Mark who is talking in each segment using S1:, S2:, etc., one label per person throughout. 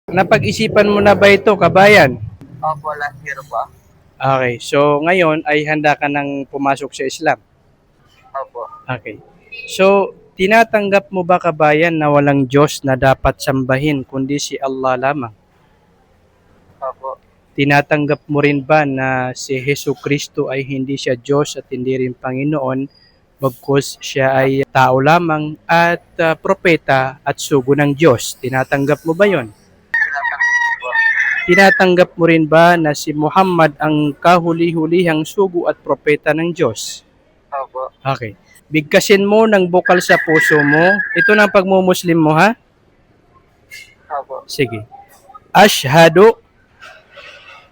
S1: Napag-isipan mo na ba ito, kabayan?
S2: Opo, last year pa.
S1: Okay, so ngayon ay handa ka ng pumasok sa Islam.
S2: Opo.
S1: Okay. So, tinatanggap mo ba, kabayan, na walang Diyos na dapat sambahin kundi si Allah lamang?
S2: Opo.
S1: Tinatanggap mo rin ba na si Hesu Kristo ay hindi siya Diyos at hindi rin Panginoon, bagkus siya ay tao lamang at propeta at sugo ng Diyos? Tinatanggap mo ba yon?
S2: Tinatanggap po.
S1: Tinatanggap mo rin ba na si Muhammad ang kahuli-hulihang sugo at propeta ng Diyos?
S2: Opo.
S1: Okay. Bigkasin mo ng bukal sa puso mo. Ito na ang pagmumuslim mo, ha?
S2: Opo.
S1: Sige. Ashhadu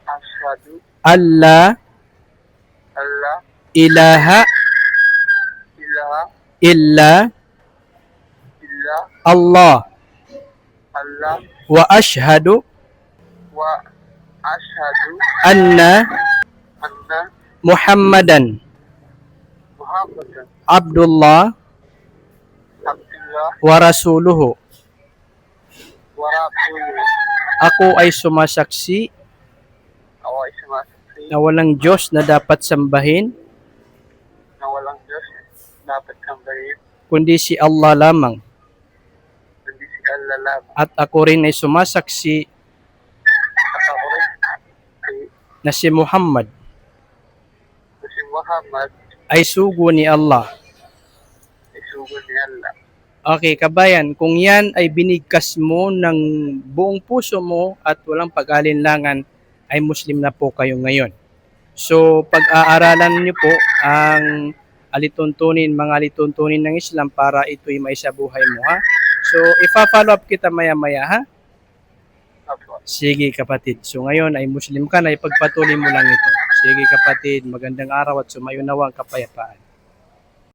S2: Ashhadu
S1: alla
S2: alla
S1: ilaha
S2: ilaha
S1: illa
S2: illa
S1: Allah
S2: Allah
S1: wa ashhadu
S2: wa ashhadu
S1: anna
S2: anna
S1: Muhammadan
S2: Muhammadan
S1: Abdullah
S2: Abdullah
S1: wa rasuluhu.
S2: wa rasuluhu.
S1: Ako ay sumasaksi
S2: Ako ay sumasaksi
S1: na walang Diyos na dapat sambahin
S2: na walang Diyos dapat sambahin
S1: kundi si Allah lamang.
S2: kundi si Allah lamang.
S1: At ako rin ay sumasaksi
S2: At ako rin
S1: na si Muhammad
S2: na si Muhammad
S1: ay sugo ni Allah.
S2: ay sugo ni Allah.
S1: Okay, kabayan, kung yan ay binigkas mo ng buong puso mo at walang pag-alinlangan, ay Muslim na po kayo ngayon. So, pag-aaralan niyo po ang mga alituntunin ng Islam para ito'y maisabuhay mo, ha? So, ipa-follow up kita maya-maya, ha?
S2: Opo.
S1: Sige, kapatid. So, ngayon ay Muslim ka na, ipagpatuloy mo lang ito. Sige, kapatid, magandang araw at sumayo nawa ang kapayapaan.